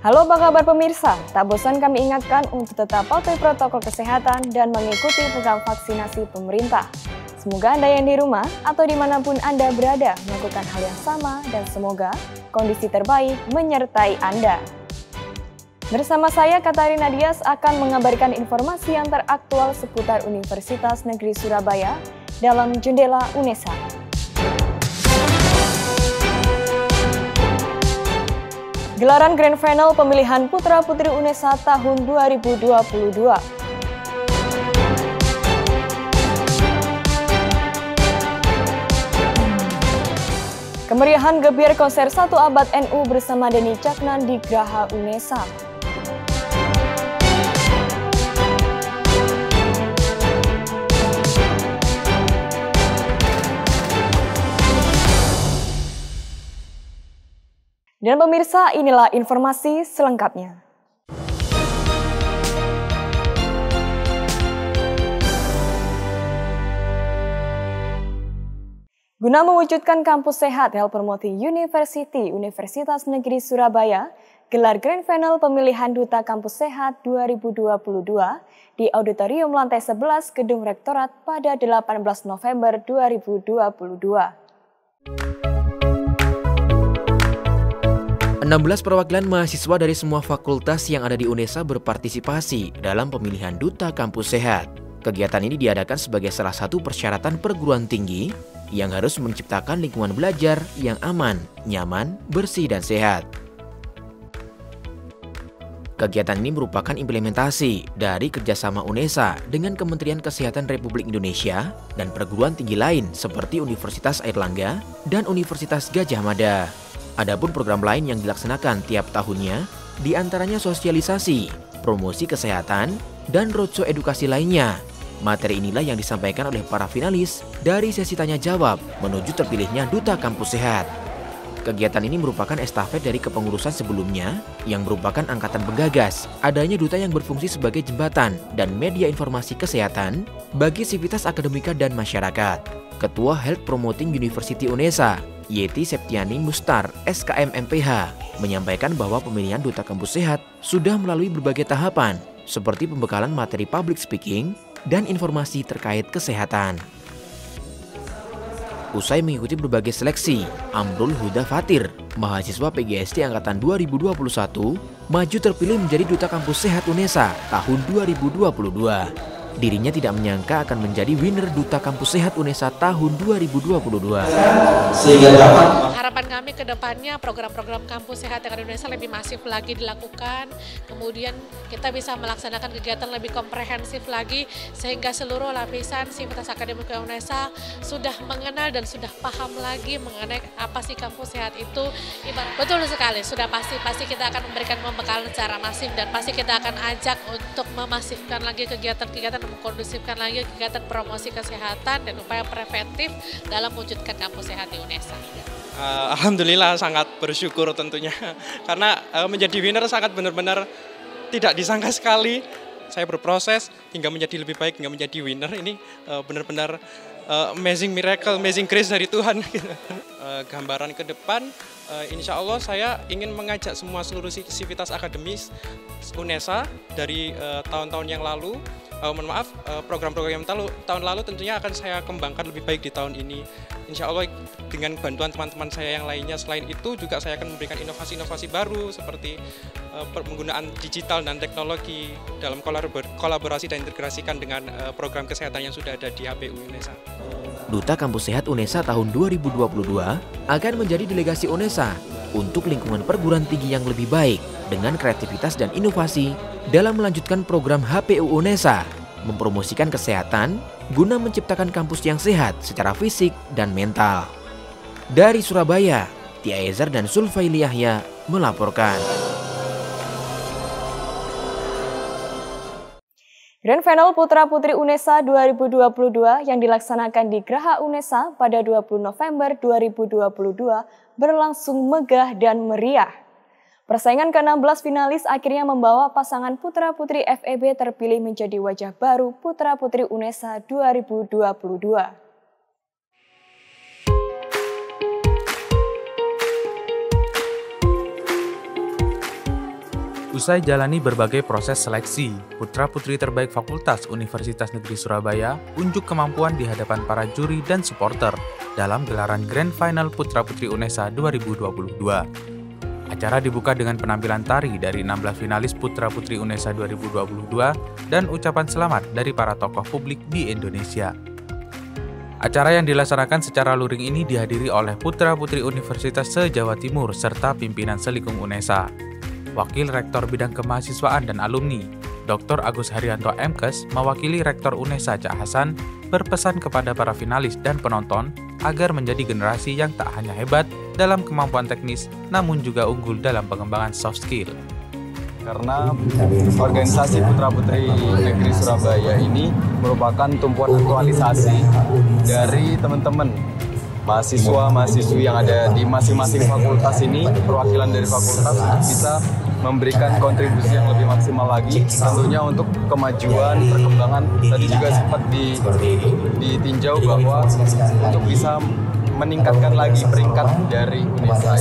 Halo apa kabar pemirsa, tak bosan kami ingatkan untuk tetap patuhi protokol kesehatan dan mengikuti program vaksinasi pemerintah. Semoga Anda yang di rumah atau dimanapun Anda berada melakukan hal yang sama dan semoga kondisi terbaik menyertai Anda. Bersama saya Katarina Dias akan mengabarkan informasi yang teraktual seputar Universitas Negeri Surabaya dalam Jendela UNESA. Gelaran Grand Final pemilihan Putra-Putri UNESA tahun 2022. Kemeriahan gebiar konser 1 abad NU bersama Denny Caknan di Graha UNESA. Dan pemirsa, inilah informasi selengkapnya. Guna mewujudkan kampus sehat Health Promoting University Universitas Negeri Surabaya, gelar Grand Final pemilihan Duta Kampus Sehat 2022 di Auditorium Lantai 11 Gedung Rektorat pada 18 November 2022. 16 perwakilan mahasiswa dari semua fakultas yang ada di UNESA berpartisipasi dalam pemilihan Duta Kampus Sehat. Kegiatan ini diadakan sebagai salah satu persyaratan perguruan tinggi yang harus menciptakan lingkungan belajar yang aman, nyaman, bersih, dan sehat. Kegiatan ini merupakan implementasi dari kerjasama UNESA dengan Kementerian Kesehatan Republik Indonesia dan perguruan tinggi lain seperti Universitas Airlangga dan Universitas Gadjah Mada. Adapun program lain yang dilaksanakan tiap tahunnya, diantaranya sosialisasi, promosi kesehatan, dan roadshow edukasi lainnya. Materi inilah yang disampaikan oleh para finalis dari sesi tanya-jawab menuju terpilihnya Duta Kampus Sehat. Kegiatan ini merupakan estafet dari kepengurusan sebelumnya yang merupakan angkatan penggagas adanya duta yang berfungsi sebagai jembatan dan media informasi kesehatan bagi sivitas akademika dan masyarakat. Ketua Health Promoting University UNESA, Yeti Septiani Mustar, SKM MPH, menyampaikan bahwa pemilihan Duta Kampus Sehat sudah melalui berbagai tahapan, seperti pembekalan materi public speaking dan informasi terkait kesehatan. Usai mengikuti berbagai seleksi, Amrul Huda Fatir, mahasiswa PGSD Angkatan 2021, maju terpilih menjadi Duta Kampus Sehat UNESA tahun 2022. Dirinya tidak menyangka akan menjadi winner Duta Kampus Sehat UNESA tahun 2022. Harapan kami ke depannya program-program kampus sehat yang ada di Indonesia lebih masif lagi dilakukan. Kemudian kita bisa melaksanakan kegiatan lebih komprehensif lagi sehingga seluruh lapisan sivitas akademik Indonesia sudah mengenal dan sudah paham lagi mengenai apa sih kampus sehat itu. Betul sekali, sudah pasti kita akan memberikan pembekalan secara masif dan pasti kita akan ajak untuk memasifkan lagi kegiatan-kegiatan, mengkondusifkan lagi kegiatan promosi kesehatan dan upaya preventif dalam mewujudkan kampus sehat di UNESA. Alhamdulillah sangat bersyukur tentunya karena menjadi winner sangat benar-benar tidak disangka sekali. Saya berproses hingga menjadi lebih baik, hingga menjadi winner ini benar-benar amazing miracle, amazing grace dari Tuhan. Gambaran ke depan, insya Allah saya ingin mengajak semua seluruh sivitas akademis UNESA dari tahun-tahun yang lalu. Mohon maaf, program-program yang tahun lalu tentunya akan saya kembangkan lebih baik di tahun ini. Insya Allah dengan bantuan teman-teman saya yang lainnya, selain itu juga saya akan memberikan inovasi-inovasi baru seperti penggunaan digital dan teknologi dalam kolaborasi dan integrasikan dengan program kesehatan yang sudah ada di HPU UNESA. Duta Kampus Sehat UNESA tahun 2022 akan menjadi delegasi UNESA untuk lingkungan perguruan tinggi yang lebih baik dengan kreativitas dan inovasi dalam melanjutkan program HPU UNESA, mempromosikan kesehatan guna menciptakan kampus yang sehat secara fisik dan mental. Dari Surabaya, Tia Ezer dan Sulfaili Yahya melaporkan. Grand Final Putra-Putri UNESA 2022 yang dilaksanakan di Graha UNESA pada 20 November 2022 berlangsung megah dan meriah. Persaingan ke-16 finalis akhirnya membawa pasangan putra-putri FEB terpilih menjadi wajah baru Putra-Putri UNESA 2022. Usai jalani berbagai proses seleksi, putra-putri terbaik Fakultas Universitas Negeri Surabaya unjuk kemampuan di hadapan para juri dan supporter dalam gelaran Grand Final Putra-Putri UNESA 2022. Acara dibuka dengan penampilan tari dari 16 finalis Putra-Putri UNESA 2022 dan ucapan selamat dari para tokoh publik di Indonesia. Acara yang dilaksanakan secara luring ini dihadiri oleh putra-putri Universitas se-Jawa Timur serta pimpinan Selikung UNESA. Wakil Rektor Bidang Kemahasiswaan dan Alumni, Dr. Agus Haryanto MKes, mewakili Rektor UNESA Cak Hasan, berpesan kepada para finalis dan penonton agar menjadi generasi yang tak hanya hebat dalam kemampuan teknis, namun juga unggul dalam pengembangan soft skill. Karena organisasi Putra-Putri Negeri Surabaya ini merupakan tumpuan aktualisasi dari teman-teman mahasiswa-mahasiswi yang ada di masing-masing fakultas ini, perwakilan dari fakultas untuk bisa memberikan kontribusi yang lebih maksimal lagi, tentunya untuk kemajuan, perkembangan. Tadi juga sempat ditinjau bahwa untuk bisa meningkatkan lagi peringkat dari UNESA.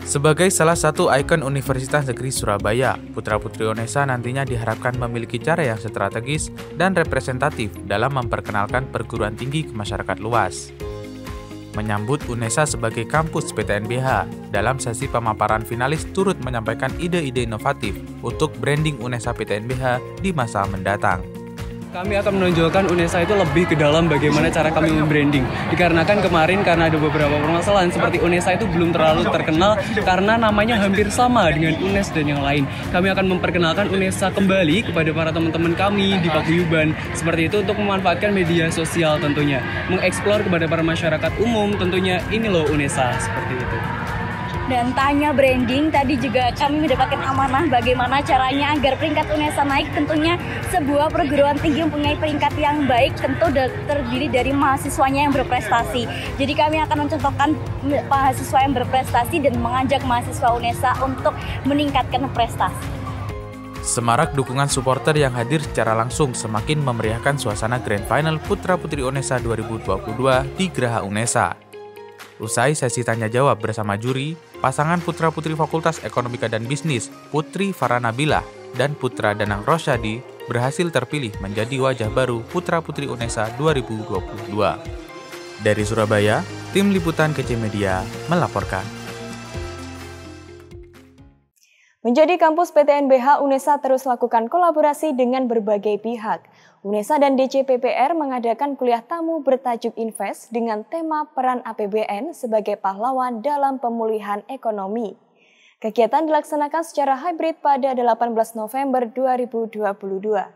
Sebagai salah satu ikon Universitas Negeri Surabaya, putra-putri UNESA nantinya diharapkan memiliki cara yang strategis dan representatif dalam memperkenalkan perguruan tinggi ke masyarakat luas. Menyambut UNESA sebagai kampus PTNBH, dalam sesi pemaparan finalis turut menyampaikan ide-ide inovatif untuk branding UNESA PTNBH di masa mendatang. Kami akan menonjolkan UNESA itu lebih ke dalam bagaimana cara kami membranding. Dikarenakan kemarin karena ada beberapa permasalahan seperti UNESA itu belum terlalu terkenal karena namanya hampir sama dengan UNES dan yang lain. Kami akan memperkenalkan UNESA kembali kepada para teman-teman kami di paguyuban. Seperti itu untuk memanfaatkan media sosial tentunya. Mengeksplor kepada para masyarakat umum tentunya ini loh UNESA seperti itu. Dan tanya branding, tadi juga kami mendapatkan amanah bagaimana caranya agar peringkat UNESA naik. Tentunya sebuah perguruan tinggi mempunyai peringkat yang baik tentu terdiri dari mahasiswanya yang berprestasi. Jadi kami akan mencontohkan mahasiswa yang berprestasi dan mengajak mahasiswa UNESA untuk meningkatkan prestasi. Semarak dukungan supporter yang hadir secara langsung semakin memeriahkan suasana Grand Final Putra-Putri UNESA 2022 di Geraha UNESA. Usai sesi tanya-jawab bersama juri, pasangan putra-putri Fakultas Ekonomika dan Bisnis, Putri Faranabilah dan Putra Danang Rosyadi, berhasil terpilih menjadi wajah baru Putra-Putri UNESA 2022. Dari Surabaya, Tim Liputan KC Media melaporkan. Menjadi kampus PTNBH, UNESA terus lakukan kolaborasi dengan berbagai pihak. UNESA dan DJPPR mengadakan kuliah tamu bertajuk Invest dengan tema peran APBN sebagai pahlawan dalam pemulihan ekonomi. Kegiatan dilaksanakan secara hybrid pada 18 November 2022.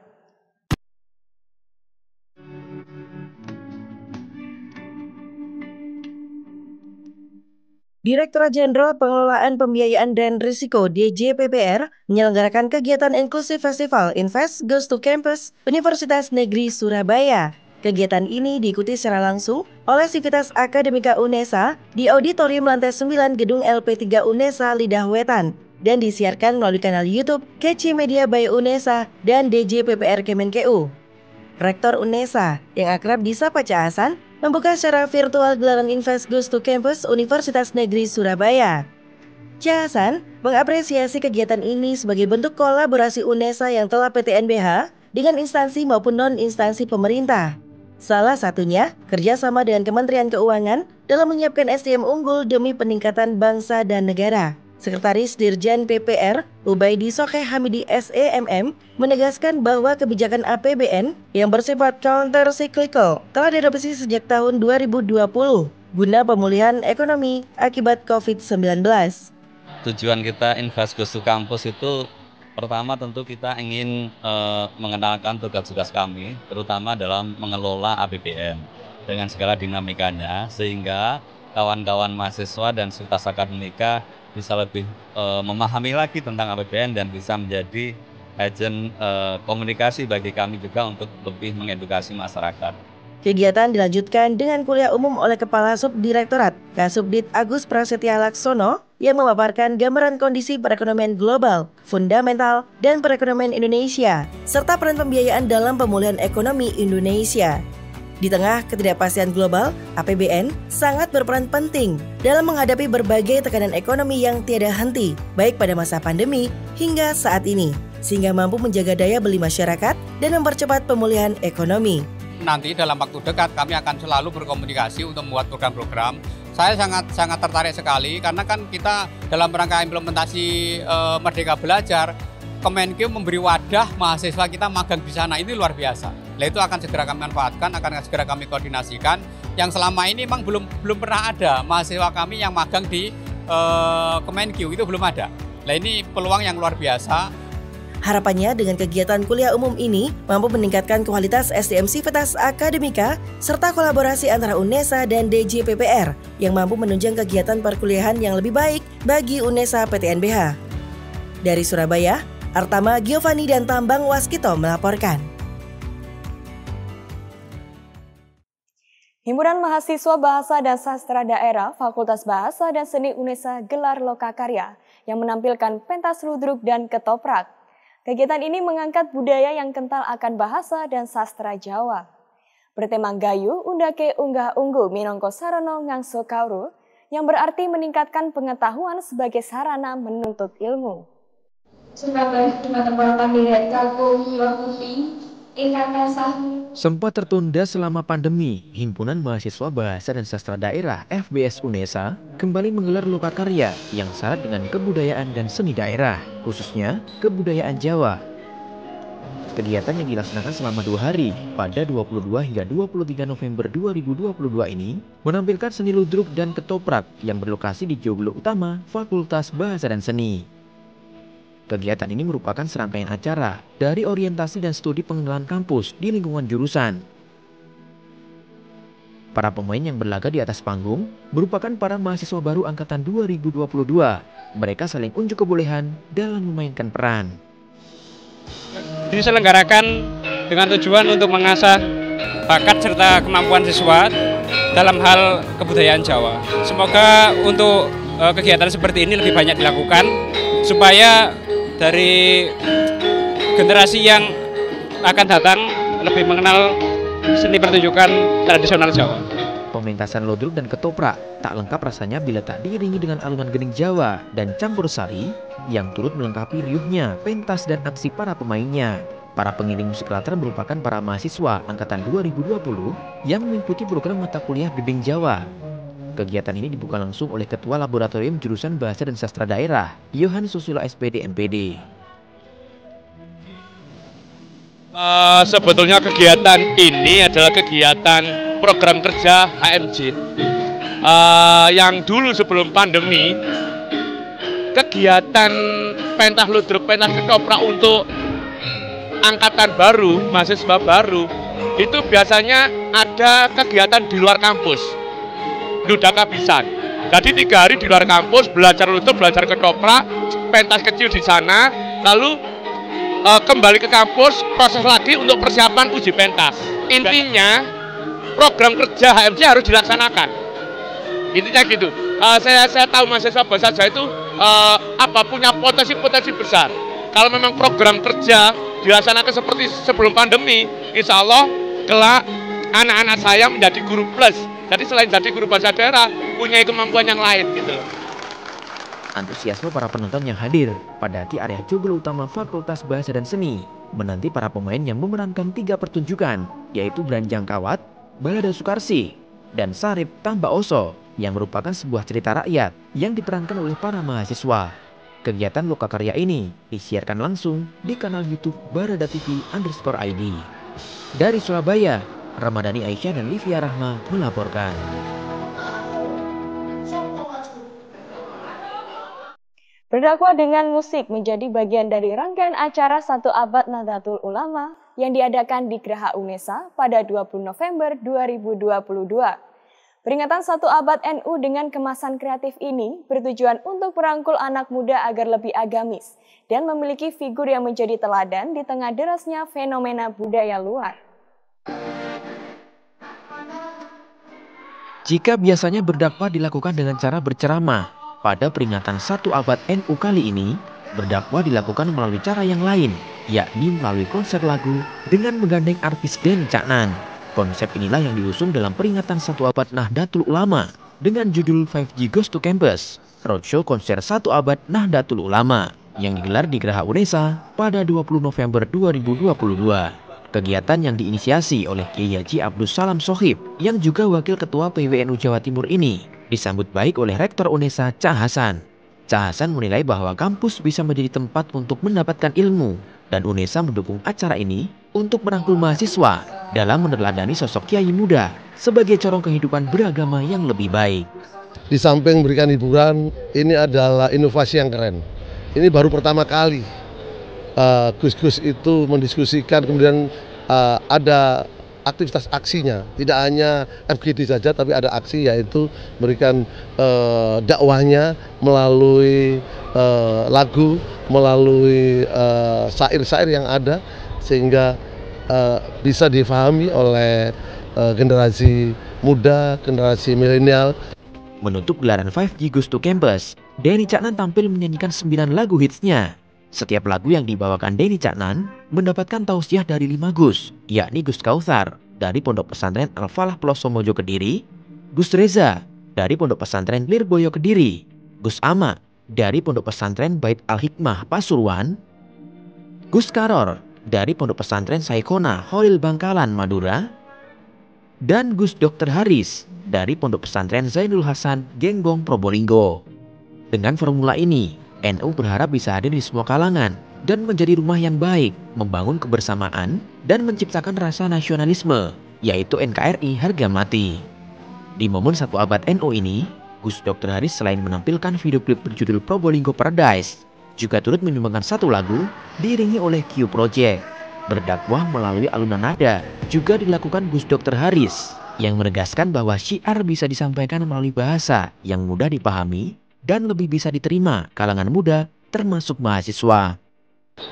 Direktorat Jenderal Pengelolaan Pembiayaan dan Risiko DJPPR menyelenggarakan kegiatan inklusif Festival Invest Goes to Campus Universitas Negeri Surabaya. Kegiatan ini diikuti secara langsung oleh Sivitas Akademika UNESA di Auditorium Lantai 9 Gedung LP3 UNESA Lidah Wetan dan disiarkan melalui kanal YouTube KC Media by UNESA dan DJPPR Kemenkeu. Rektor UNESA yang akrab disapa Cak Hasan membuka secara virtual gelaran Invest Goes to Campus Universitas Negeri Surabaya. Cak Hasan mengapresiasi kegiatan ini sebagai bentuk kolaborasi UNESA yang telah PTNBH dengan instansi maupun non-instansi pemerintah. Salah satunya kerjasama dengan Kementerian Keuangan dalam menyiapkan SDM unggul demi peningkatan bangsa dan negara. Sekretaris Dirjen PPR, Ubaidi Sokeh Hamidi SEMM, menegaskan bahwa kebijakan APBN yang bersifat counter-cyclical telah diadopsi sejak tahun 2020 guna pemulihan ekonomi akibat COVID-19. Tujuan kita Invest Goes to Campus itu pertama tentu kita ingin mengenalkan tugas-tugas kami, terutama dalam mengelola APBN dengan segala dinamikanya, sehingga kawan-kawan mahasiswa dan sivitas akademika bisa lebih memahami lagi tentang APBN dan bisa menjadi agen komunikasi bagi kami juga untuk lebih mengedukasi masyarakat. Kegiatan dilanjutkan dengan kuliah umum oleh Kepala Subdirektorat Kasubdit Agus Prasetya Laksono yang memaparkan gambaran kondisi perekonomian global, fundamental, dan perekonomian Indonesia, serta peran pembiayaan dalam pemulihan ekonomi Indonesia. Di tengah ketidakpastian global, APBN sangat berperan penting dalam menghadapi berbagai tekanan ekonomi yang tiada henti, baik pada masa pandemi hingga saat ini, sehingga mampu menjaga daya beli masyarakat dan mempercepat pemulihan ekonomi. Nanti dalam waktu dekat kami akan selalu berkomunikasi untuk membuat program-program. Saya sangat tertarik sekali karena kan kita dalam rangka implementasi Merdeka Belajar, Kemenkeu memberi wadah mahasiswa kita magang di sana, ini luar biasa. Nah, itu akan segera kami manfaatkan, akan segera kami koordinasikan. Yang selama ini memang belum pernah ada mahasiswa kami yang magang di Kemenkeu, itu belum ada. Nah, ini peluang yang luar biasa. Harapannya dengan kegiatan kuliah umum ini mampu meningkatkan kualitas SDM Sivitas Akademika serta kolaborasi antara UNESA dan DJPPR yang mampu menunjang kegiatan perkuliahan yang lebih baik bagi UNESA PTNBH. Dari Surabaya, Artama Giovanni dan Tambang Waskito melaporkan. Himpunan Mahasiswa Bahasa dan Sastra Daerah Fakultas Bahasa dan Seni UNESA gelar Lokakarya yang menampilkan pentas ludruk dan ketoprak. Kegiatan ini mengangkat budaya yang kental akan bahasa dan sastra Jawa. Bertema Gayu Undake Unggah Unggu Minangka Sarana Ngangso Kauru, yang berarti meningkatkan pengetahuan sebagai sarana menuntut ilmu. Sempat tertunda selama pandemi, Himpunan Mahasiswa Bahasa dan Sastra Daerah FBS UNESA kembali menggelar lokakarya yang syarat dengan kebudayaan dan seni daerah, khususnya kebudayaan Jawa. Kegiatan yang dilaksanakan selama 2 hari pada 22 hingga 23 November 2022 ini menampilkan seni ludruk dan ketoprak yang berlokasi di Joglo Utama Fakultas Bahasa dan Seni. Kegiatan ini merupakan serangkaian acara dari orientasi dan studi pengenalan kampus di lingkungan jurusan. Para pemain yang berlaga di atas panggung merupakan para mahasiswa baru angkatan 2022. Mereka saling unjuk kebolehan dalam memainkan peran. Diselenggarakan dengan tujuan untuk mengasah bakat serta kemampuan siswa dalam hal kebudayaan Jawa. Semoga untuk kegiatan seperti ini lebih banyak dilakukan supaya dari generasi yang akan datang lebih mengenal seni pertunjukan tradisional Jawa. Pementasan ludruk dan ketoprak tak lengkap rasanya bila tak diiringi dengan alunan gening Jawa dan campur sari yang turut melengkapi riuhnya pentas dan aksi para pemainnya. Para pengiring musik latar merupakan para mahasiswa angkatan 2020 yang mengikuti program mata kuliah Gening Jawa. Kegiatan ini dibuka langsung oleh Ketua Laboratorium Jurusan Bahasa dan Sastra Daerah, Yohan Susilo SPD MPD. Sebetulnya kegiatan ini adalah kegiatan program kerja HMJ. Yang dulu sebelum pandemi, kegiatan pentas ludruk, pentas ketoprak untuk angkatan baru, mahasiswa baru, itu biasanya ada kegiatan di luar kampus. Duda kabisan. Jadi 3 hari di luar kampus belajar ludruk, belajar ketoprak, pentas kecil di sana, lalu kembali ke kampus proses lagi untuk persiapan uji pentas. Intinya program kerja HMJ harus dilaksanakan. Intinya gitu. Saya tahu mahasiswa bahasa Jawa itu punya potensi besar. Kalau memang program kerja dilaksanakan seperti sebelum pandemi, insya Allah kelak anak-anak saya menjadi guru plus. Jadi selain jadi guru bahasa daerah, punya kemampuan yang lain gitu. Antusiasme para penonton yang hadir pada di area Joglo Utama Fakultas Bahasa dan Seni menanti para pemain yang memerankan 3 pertunjukan, yaitu Branjang Kawat, Balada Sukarsi, dan Sarip Tamba Oso, yang merupakan sebuah cerita rakyat yang diperankan oleh para mahasiswa. Kegiatan lokakarya ini disiarkan langsung di kanal YouTube Barada TV_ID. Dari Surabaya, Ramadhani Aisyah dan Livia Rahma melaporkan. Berdakwah dengan musik menjadi bagian dari rangkaian acara 1 Abad Nahdlatul Ulama yang diadakan di Geraha UNESA pada 20 November 2022. Peringatan 1 Abad NU dengan kemasan kreatif ini bertujuan untuk merangkul anak muda agar lebih agamis dan memiliki figur yang menjadi teladan di tengah derasnya fenomena budaya luar. Jika biasanya berdakwah dilakukan dengan cara berceramah, pada peringatan 1 Abad NU kali ini, berdakwah dilakukan melalui cara yang lain, yakni melalui konser lagu dengan menggandeng artis Den Caknan. Konsep inilah yang diusung dalam peringatan 1 abad Nahdlatul Ulama dengan judul 5G Goes to Campus, roadshow konser 1 abad Nahdlatul Ulama yang digelar di Geraha Unesa pada 20 November 2022. Kegiatan yang diinisiasi oleh Kiai Haji Abdus Salam Shohib yang juga Wakil Ketua PWNU Jawa Timur ini disambut baik oleh Rektor Unesa Cak Hasan. Cak Hasan menilai bahwa kampus bisa menjadi tempat untuk mendapatkan ilmu dan Unesa mendukung acara ini untuk merangkul mahasiswa dalam meneladani sosok kiai muda sebagai corong kehidupan beragama yang lebih baik. Di samping memberikan hiburan, ini adalah inovasi yang keren. Ini baru pertama kali Gus-Gus itu mendiskusikan, kemudian ada aktivitas aksinya. Tidak hanya FGD saja, tapi ada aksi, yaitu memberikan dakwahnya melalui lagu, melalui syair-syair yang ada, sehingga bisa difahami oleh generasi muda, generasi milenial. Menutup gelaran 5G Goes to Campus, Denny Caknan tampil menyanyikan 9 lagu hitsnya. Setiap lagu yang dibawakan Denny Caknan mendapatkan tausiah dari 5 Gus, yakni Gus Kautsar dari Pondok Pesantren Al-Falah Peloso Mojo Kediri, Gus Reza dari Pondok Pesantren Lirboyo Kediri, Gus Ama dari Pondok Pesantren Bait Al-Hikmah Pasuruan, Gus Karor dari Pondok Pesantren Saikona Holil Bangkalan Madura, dan Gus Dr. Haris dari Pondok Pesantren Zainul Hasan Gengbong Probolinggo. Dengan formula ini, NU berharap bisa hadir di semua kalangan dan menjadi rumah yang baik, membangun kebersamaan dan menciptakan rasa nasionalisme, yaitu NKRI harga mati. Di momen 1 abad NU ini, Gus Dr. Haris selain menampilkan video klip berjudul Probolinggo Paradise, juga turut menyumbangkan 1 lagu diiringi oleh Q Project. Berdakwah melalui alunan nada juga dilakukan Gus Dr. Haris yang menegaskan bahwa syiar bisa disampaikan melalui bahasa yang mudah dipahami dan lebih bisa diterima kalangan muda termasuk mahasiswa.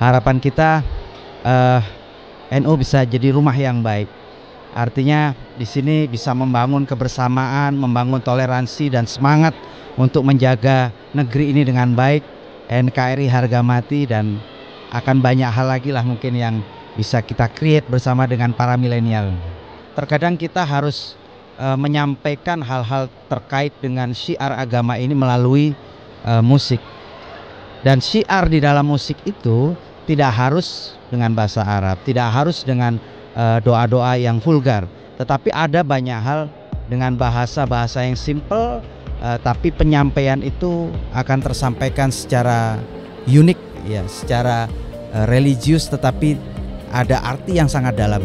Harapan kita NU bisa jadi rumah yang baik. Artinya di sini bisa membangun kebersamaan, membangun toleransi dan semangat untuk menjaga negeri ini dengan baik. NKRI harga mati, dan akan banyak hal lagi lah mungkin yang bisa kita create bersama dengan para milenial. Terkadang kita harus menyampaikan hal-hal terkait dengan syiar agama ini melalui musik. Dan syiar di dalam musik itu tidak harus dengan bahasa Arab, tidak harus dengan doa-doa yang vulgar, tetapi ada banyak hal dengan bahasa-bahasa yang simple, tapi penyampaian itu akan tersampaikan secara unik, ya, secara religius, tetapi ada arti yang sangat dalam.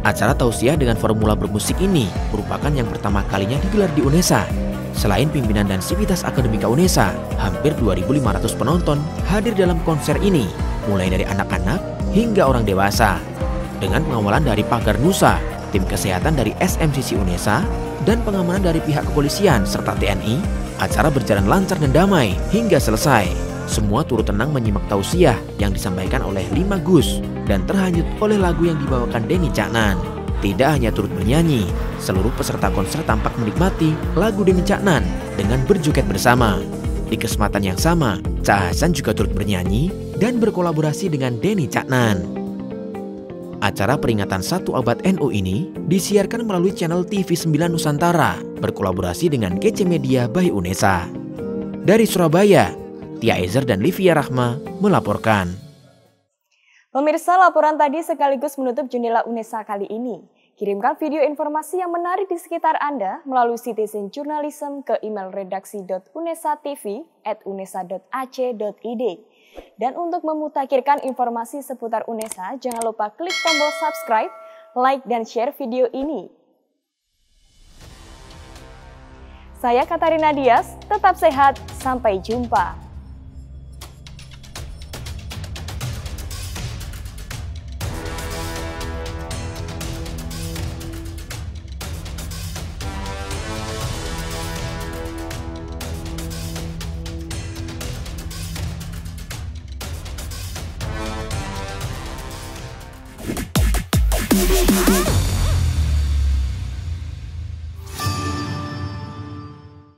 Acara tausiah dengan formula bermusik ini merupakan yang pertama kalinya digelar di Unesa. Selain pimpinan dan sivitas Akademika Unesa, hampir 2.500 penonton hadir dalam konser ini, mulai dari anak-anak hingga orang dewasa. Dengan pengawalan dari Pagar Nusa, tim kesehatan dari SMCC Unesa, dan pengamanan dari pihak kepolisian serta TNI, acara berjalan lancar dan damai hingga selesai. Semua turut tenang menyimak tausiah yang disampaikan oleh 5 Gus dan terhanyut oleh lagu yang dibawakan Denny Caknan. Tidak hanya turut bernyanyi, seluruh peserta konser tampak menikmati lagu Denny Caknan dengan berjoget bersama. Di kesempatan yang sama, Cak Hasan juga turut bernyanyi dan berkolaborasi dengan Denny Caknan. Acara peringatan 1 abad NU ini disiarkan melalui channel TV 9 Nusantara berkolaborasi dengan GC Media by Unesa. Dari Surabaya, Tia Ezer dan Livia Rahma melaporkan. Pemirsa, laporan tadi sekaligus menutup jendela Unesa kali ini. Kirimkan video informasi yang menarik di sekitar Anda melalui Citizen Journalism ke email redaksi.unesatv@unesa.ac.id. Dan untuk memutakhirkan informasi seputar Unesa, jangan lupa klik tombol subscribe, like, dan share video ini. Saya Katarina Dias, tetap sehat, sampai jumpa. We'll be right back.